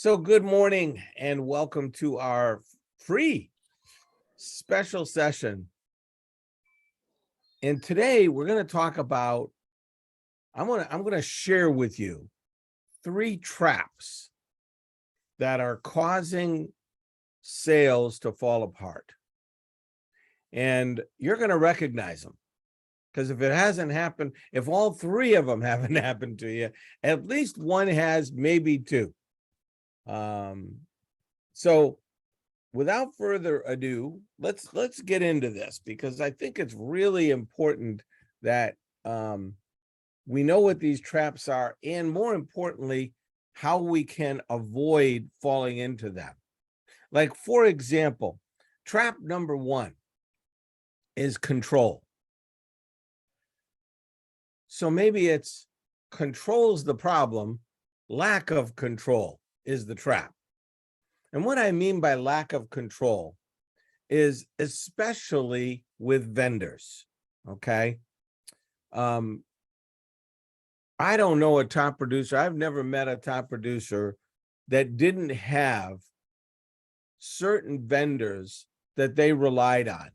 So good morning and welcome to our free special session. And today we're going to talk about, I'm going to share with you 3 traps that are causing sales to fall apart. And you're going to recognize them because if it hasn't happened, if all 3 of them haven't happened to you, at least one has, maybe 2. So without further ado, let's get into this because I think it's really important that we know what these traps are, and more importantly, how we can avoid falling into them. Like, for example, trap number 1 is control. So maybe it's control's the problem, lack of control is the trap. And what I mean by lack of control is especially with vendors, okay? I don't know a top producer. I've never met a top producer that didn't have certain vendors that they relied on.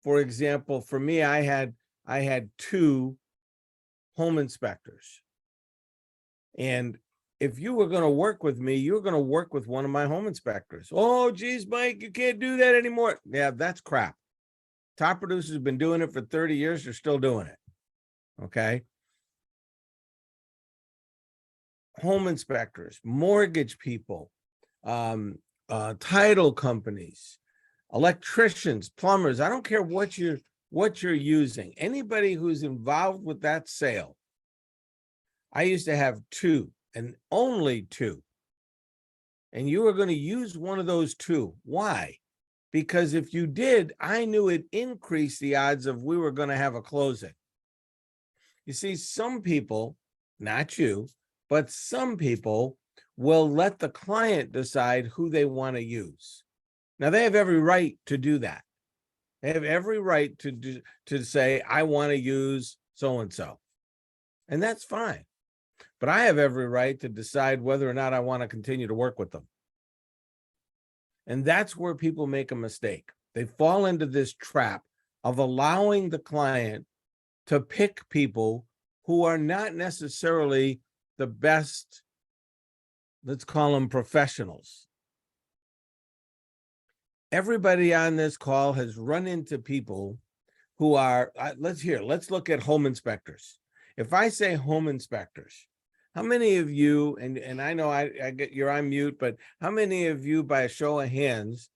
For example, for me, I had 2 home inspectors. And if you were going to work with me, you were going to work with one of my home inspectors. Oh, geez, Mike, you can't do that anymore. Yeah, that's crap. Top producers have been doing it for 30 years. They're still doing it. Okay. Home inspectors, mortgage people, title companies, electricians, plumbers. I don't care what you're using. Anybody who's involved with that sale. I used to have 2 and only 2. And you were going to use one of those 2. Why? Because if you did, I knew it increased the odds of we were going to have a closing. You see, some people, not you, but some people will let the client decide who they want to use. Now, they have every right to do that. They have every right to say, I want to use so-and-so. And that's fine. But I have every right to decide whether or not I want to continue to work with them. And that's where people make a mistake. They fall into this trap of allowing the client to pick people who are not necessarily the best, let's call them professionals. Everybody on this call has run into people who are, let's look at home inspectors. If I say home inspectors, how many of you, and I know I get you're on mute, but how many of you, by a show of hands,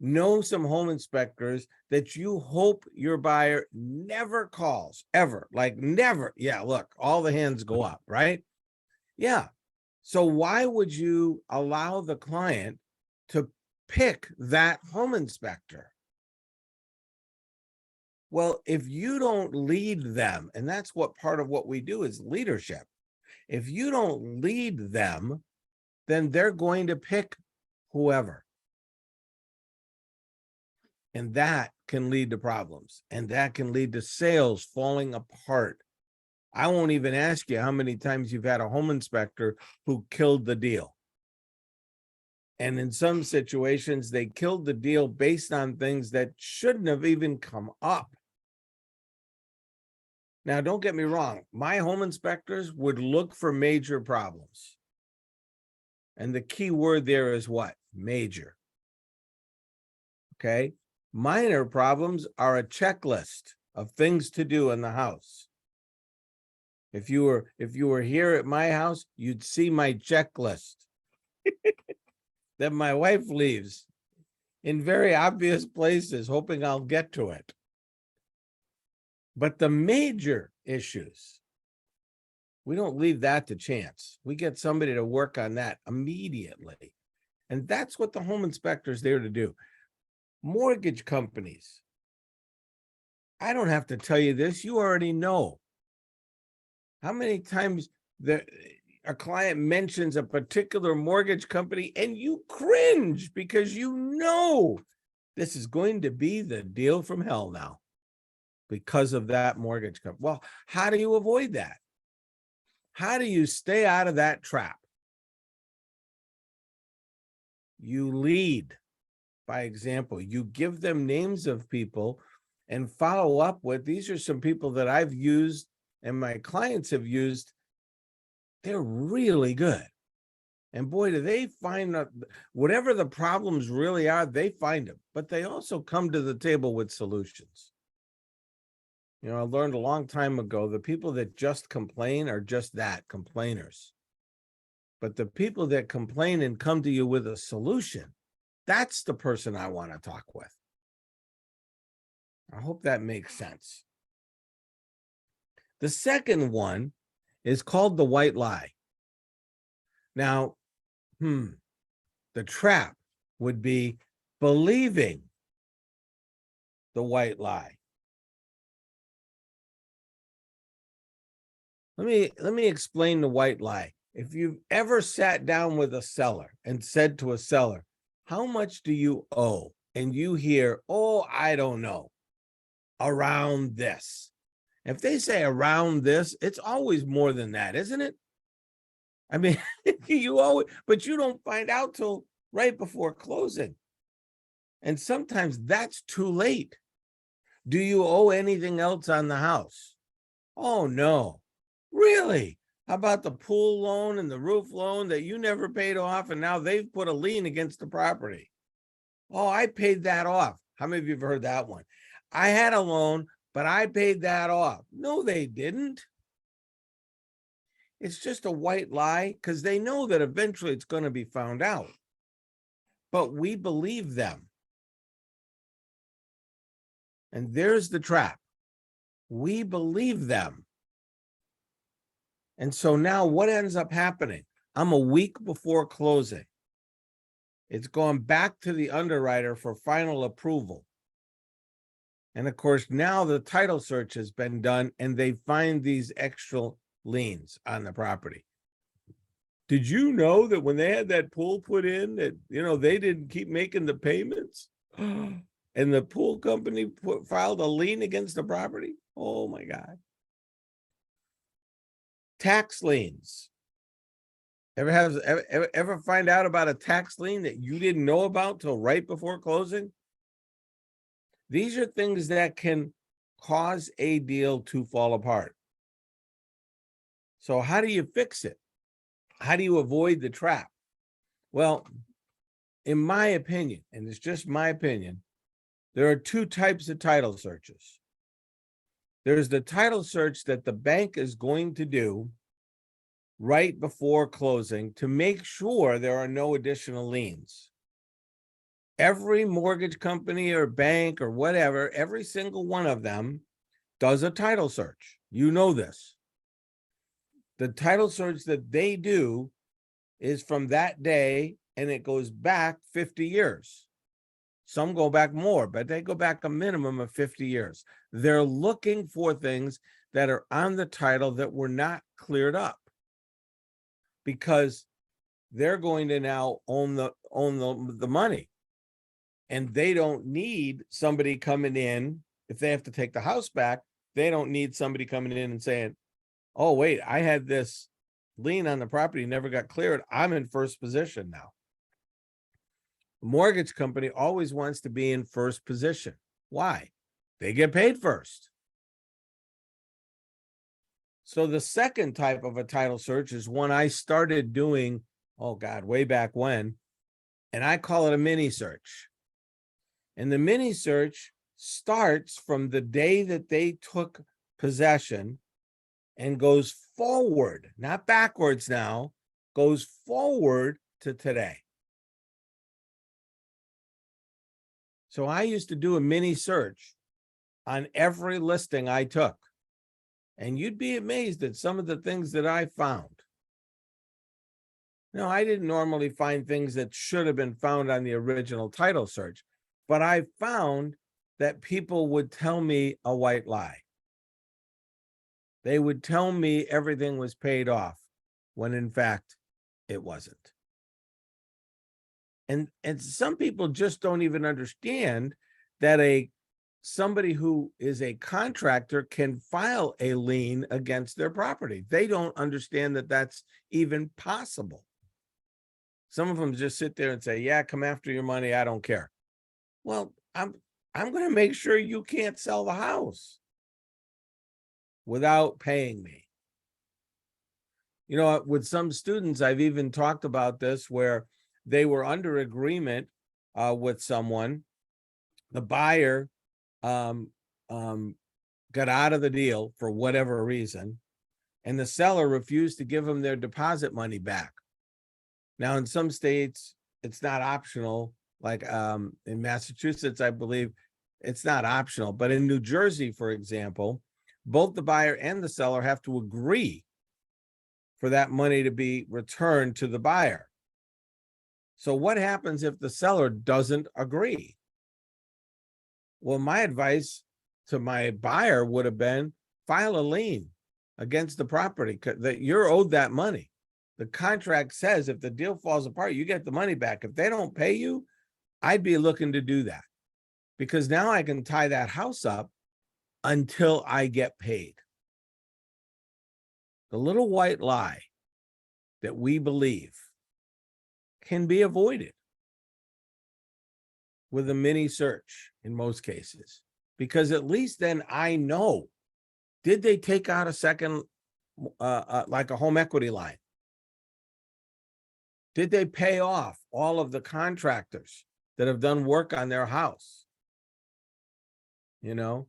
know some home inspectors that you hope your buyer never calls, ever? Like never. Yeah, look, all the hands go up, right? Yeah. So why would you allow the client to pick that home inspector? Well, if you don't lead them, and that's what part of what we do is leadership. If you don't lead them, then they're going to pick whoever. And that can lead to problems, and that can lead to sales falling apart. I won't even ask you how many times you've had a home inspector who killed the deal. And in some situations, they killed the deal based on things that shouldn't have even come up. Now, don't get me wrong. My home inspectors would look for major problems. And the key word there is what? Major. Okay. Minor problems are a checklist of things to do in the house. If you were here at my house, you'd see my checklist that my wife leaves in very obvious places, hoping I'll get to it. But the major issues, we don't leave that to chance. We get somebody to work on that immediately. And that's what the home inspector is there to do. Mortgage companies. I don't have to tell you this. You already know. How many times a client mentions a particular mortgage company and you cringe because you know this is going to be the deal from hell now because of that mortgage company. Well, how do you avoid that? How do you stay out of that trap? You lead by example. You give them names of people and follow up with, these are some people that I've used and my clients have used. They're really good. And boy, do they find that whatever the problems really are, they find them, but they also come to the table with solutions. You know, I learned a long time ago, the people that just complain are just that, complainers. But the people that complain and come to you with a solution, that's the person I want to talk with. I hope that makes sense. The second one is called the white lie. Now, the trap would be believing the white lie. Let me explain the white lie. If you've ever sat down with a seller and said to a seller, how much do you owe? And you hear, oh, I don't know, around this. If they say around this, it's always more than that, isn't it? I mean, you always, but you don't find out till right before closing. And sometimes that's too late. Do you owe anything else on the house? Oh, no. Really? How about the pool loan and the roof loan that you never paid off, and now they've put a lien against the property? Oh, I paid that off. How many of you have heard that one? I had a loan, but I paid that off. No, they didn't. It's just a white lie because they know that eventually it's going to be found out. But we believe them. And there's the trap. We believe them. And so now what ends up happening? I'm a week before closing. It's gone back to the underwriter for final approval. And of course, now the title search has been done and they find these extra liens on the property. Did you know that when they had that pool put in that, you know, they didn't keep making the payments? And the pool company filed a lien against the property? Oh my God. Tax liens. Ever find out about a tax lien that you didn't know about till right before closing? These are things that can cause a deal to fall apart. So how do you fix it? How do you avoid the trap? Well, in my opinion, and it's just my opinion, there are two types of title searches. There's the title search that the bank is going to do right before closing to make sure there are no additional liens. Every mortgage company or bank or whatever, every single one of them does a title search. You know this. The title search that they do is from that day, and it goes back 50 years. Some go back more, but they go back a minimum of 50 years. They're looking for things that are on the title that were not cleared up, because they're going to now own the money. And they don't need somebody coming in. If they have to take the house back, they don't need somebody coming in and saying, oh, wait, I had this lien on the property, never got cleared. I'm in first position now. Mortgage company always wants to be in first position. Why? They get paid first. So the second type of a title search is one I started doing, oh God, way back when, and I call it a mini search. And the mini search starts from the day that they took possession and goes forward, not backwards now, goes forward to today. So I used to do a mini search on every listing I took. And you'd be amazed at some of the things that I found. Now, I didn't normally find things that should have been found on the original title search, but I found that people would tell me a white lie. They would tell me everything was paid off when in fact it wasn't. And some people just don't even understand that somebody who is a contractor can file a lien against their property. They don't understand that that's even possible. Some of them just sit there and say, yeah, come after your money. I don't care. Well, I'm going to make sure you can't sell the house without paying me. You know, with some students, I've even talked about this where they were under agreement with someone. The buyer got out of the deal for whatever reason, and the seller refused to give them their deposit money back. Now, in some states, it's not optional. Like in Massachusetts, I believe it's not optional. But in New Jersey, for example, both the buyer and the seller have to agree for that money to be returned to the buyer. So what happens if the seller doesn't agree? Well, my advice to my buyer would have been file a lien against the property that you're owed that money. The contract says if the deal falls apart, you get the money back. If they don't pay you, I'd be looking to do that, because now I can tie that house up until I get paid. The little white lie that we believe can be avoided with a mini search in most cases, because at least then I know, did they take out a second, like a home equity line? Did they pay off all of the contractors that have done work on their house? You know,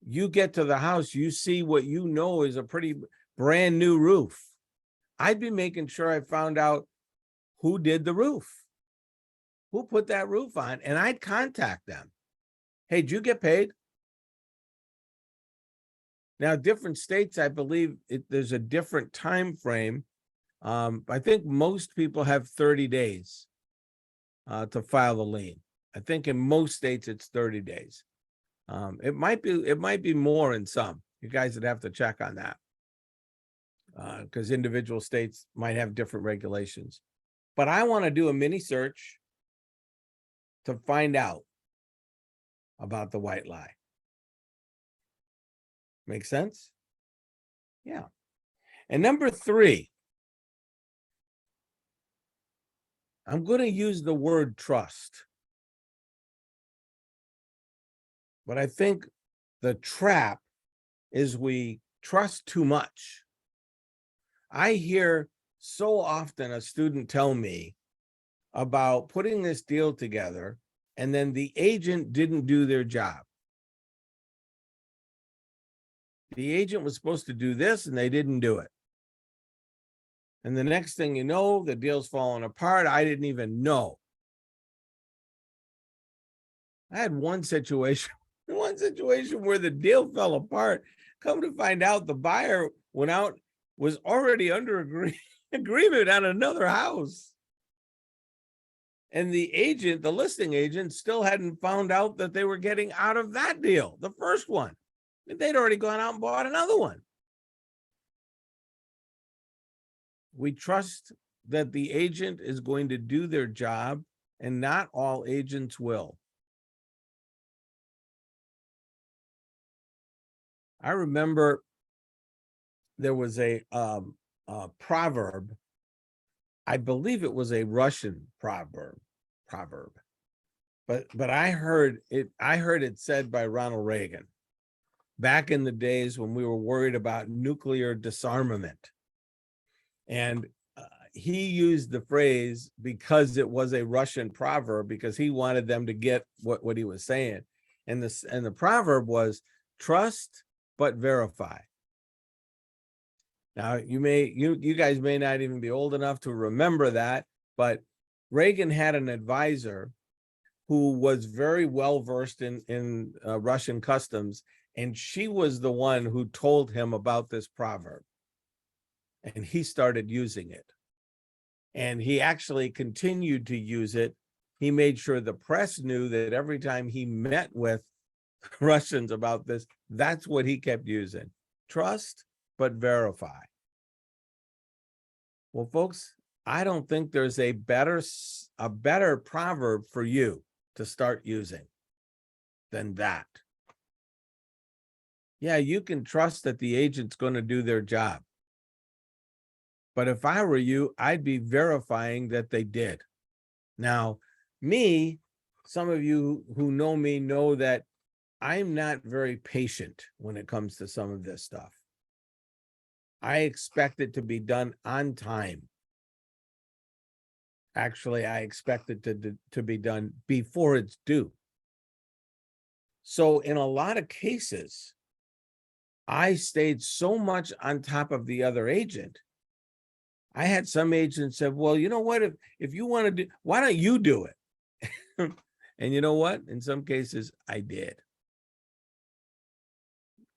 you get to the house, you see what you know is a pretty brand new roof. I'd be making sure I found out who did the roof, who put that roof on, and I'd contact them. Hey, did you get paid? Now, different states, I believe there's a different time frame. I think most people have 30 days to file the lien. I think in most states it's 30 days. It might be more in some. You guys would have to check on that, because individual states might have different regulations. But I want to do a mini search to find out about the white lie. Make sense? Yeah. And number 3, I'm going to use the word trust. But I think the trap is we trust too much. I hear so often a student tell me about putting this deal together, and then the agent didn't do their job. The agent was supposed to do this and they didn't do it. And the next thing you know, the deal's falling apart. I didn't even know. I had one situation where the deal fell apart. Come to find out, the buyer went out, was already under agreement on another house. And the agent, the listing agent, still hadn't found out that they were getting out of that deal, the first one. They'd already gone out and bought another one. We trust that the agent is going to do their job, and not all agents will. I remember there was a proverb. I believe it was a Russian proverb, but I heard it said by Ronald Reagan back in the days when we were worried about nuclear disarmament. And he used the phrase because it was a Russian proverb, because he wanted them to get what he was saying. And the proverb was, trust but verify. Now, you guys may not even be old enough to remember that, but Reagan had an advisor who was very well versed in Russian customs, and she was the one who told him about this proverb. And he started using it. And he actually continued to use it. He made sure the press knew that every time he met with Russians about this, that's what he kept using. Trust but verify. Well, folks, I don't think there's a better proverb for you to start using than that. Yeah, you can trust that the agent's going to do their job, But if I were you, I'd be verifying that they did. Now, me, some of you who know me know that I'm not very patient when it comes to some of this stuff. I expect it to be done on time. Actually, I expect it to be done before it's due. So in a lot of cases, I stayed so much on top of the other agent. I had some agents said, well, you know what, if you want to do, why don't you do it? And you know what? In some cases, I did.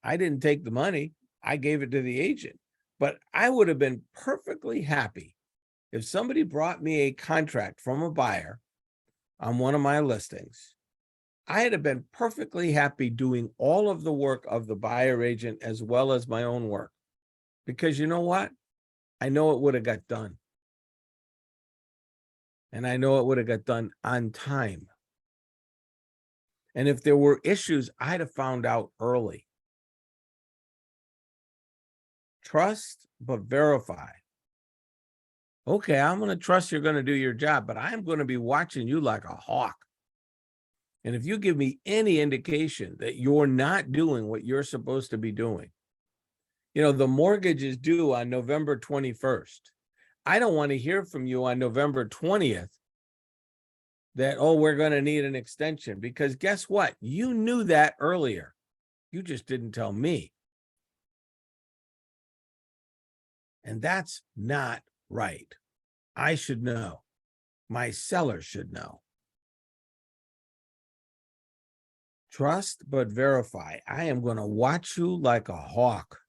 I didn't take the money. I gave it to the agent. But I would have been perfectly happy if somebody brought me a contract from a buyer on one of my listings. I'd have been perfectly happy doing all of the work of the buyer agent as well as my own work. Because you know what? I know it would have got done. And I know it would have got done on time. And if there were issues, I'd have found out early. Trust, but verify. Okay, I'm going to trust you're going to do your job, but I'm going to be watching you like a hawk. And if you give me any indication that you're not doing what you're supposed to be doing, you know, the mortgage is due on November 21st. I don't want to hear from you on November 20th that, oh, we're going to need an extension, because guess what? You knew that earlier. You just didn't tell me. And that's not right. I should know. My seller should know. Trust, but verify. I am going to watch you like a hawk.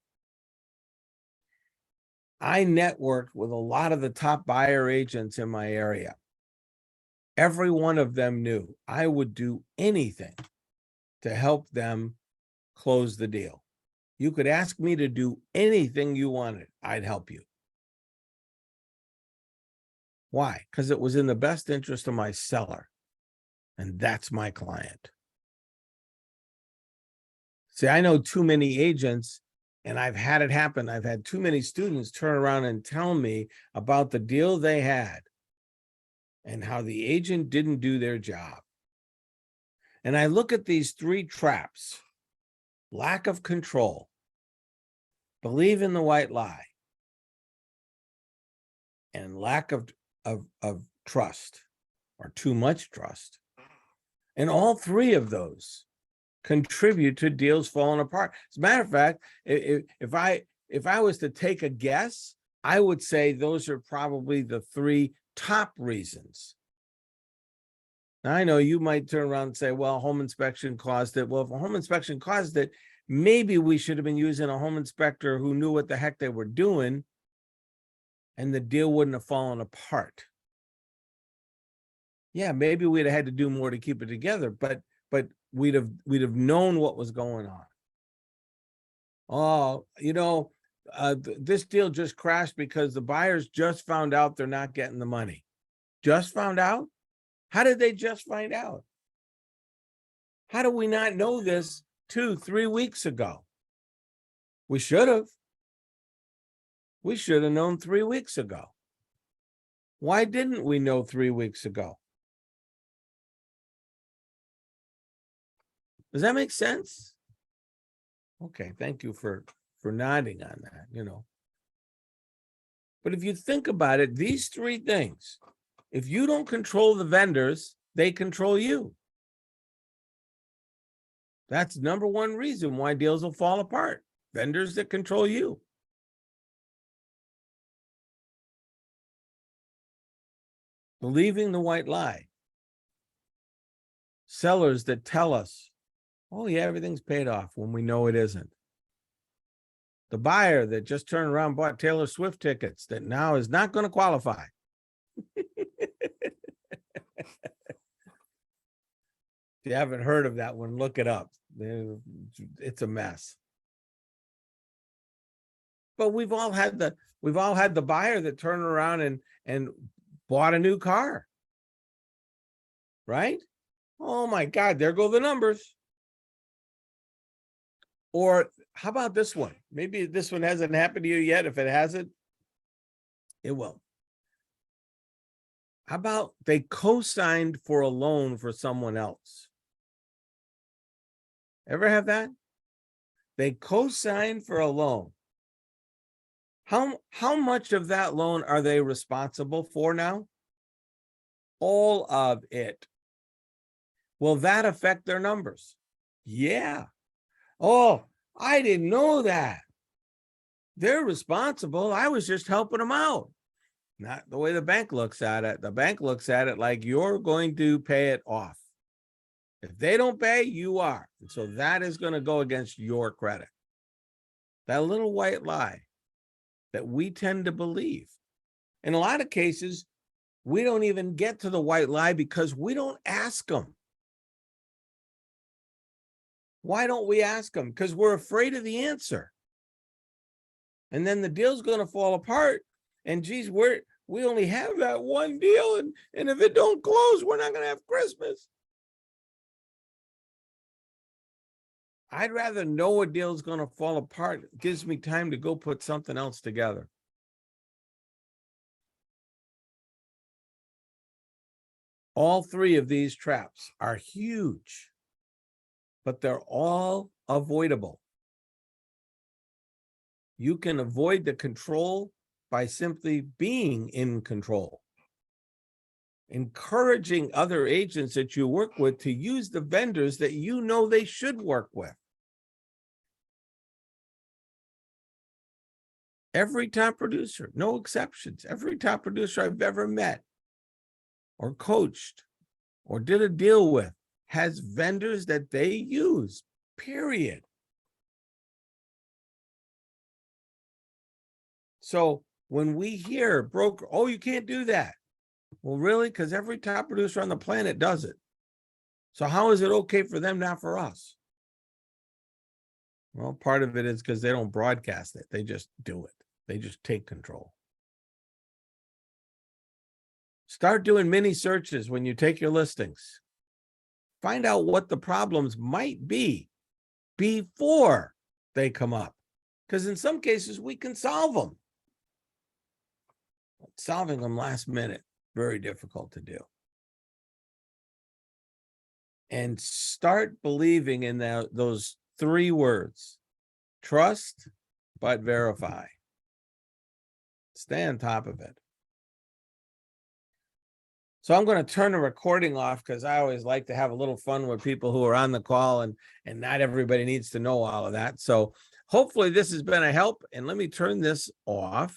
I networked with a lot of the top buyer agents in my area. Every one of them knew I would do anything to help them close the deal. You could ask me to do anything you wanted. I'd help you. Why? Because it was in the best interest of my seller. And that's my client. See, I know too many agents, and I've had it happen. I've had too many students turn around and tell me about the deal they had and how the agent didn't do their job. And I look at these three traps: lack of control, believe in the white lie, and lack of trust, or too much trust. And all three of those contribute to deals falling apart. As a matter of fact, if I was to take a guess, I would say those are probably the three top reasons. Now, I know you might turn around and say, well, home inspection caused it. Well, if a home inspection caused it, maybe we should have been using a home inspector who knew what the heck they were doing, and the deal wouldn't have fallen apart. Yeah, maybe we'd have had to do more to keep it together, but we'd have known what was going on. Oh, you know, this deal just crashed because the buyers just found out they're not getting the money. Just found out? How did they just find out? How do we not know this 2-3 weeks ago? We should have. We should have known 3 weeks ago. Why didn't we know 3 weeks ago? Does that make sense? Okay, thank you for nodding on that, you know. But if you think about it, these three things, if you don't control the vendors, they control you. That's number one reason why deals will fall apart. Vendors that control you. Believing the white lie. Sellers that tell us, oh yeah, everything's paid off, when we know it isn't. The buyer that just turned around and bought Taylor Swift tickets that now is not going to qualify. If you haven't heard of that one, look it up. It's a mess. But we've all had the buyer that turned around and bought a new car. Right? Oh my God, there go the numbers. Or how about this one? Maybe this one hasn't happened to you yet. If it hasn't, It will. How about they co-signed for a loan for someone else? Ever have that? They co-signed for a loan. How much of that loan are they responsible for now? All of it. Will that affect their numbers? Yeah. Oh, I didn't know that. They're responsible. I was just helping them out. Not the way the bank looks at it. The bank looks at it like you're going to pay it off. If they don't pay, you are. And so that is going to go against your credit. That little white lie that we tend to believe. In a lot of cases, we don't even get to the white lie because we don't ask them. Why don't we ask them? Because we're afraid of the answer. And then the deal's going to fall apart. And geez, we only have that one deal. And if it don't close, we're not going to have Christmas. I'd rather know a deal is going to fall apart. It gives me time to go put something else together. All three of these traps are huge, but they're all avoidable. You can avoid the control by simply being in control. Encouraging other agents that you work with to use the vendors that you know they should work with. Every top producer, no exceptions, every top producer I've ever met or coached or did a deal with has vendors that they use, period. So when we hear broker, oh, you can't do that. Well, really? Because every top producer on the planet does it. So how is it okay for them, not for us? Well, part of it is because they don't broadcast it. They just do it. They just take control. Start doing mini searches when you take your listings. Find out what the problems might be before they come up. Because in some cases, we can solve them. Solving them last minute, very difficult to do. And start believing in those three words: trust, but verify. Stay on top of it. So I'm going to turn the recording off because I always like to have a little fun with people who are on the call, and not everybody needs to know all of that. So hopefully this has been a help. And let me turn this off.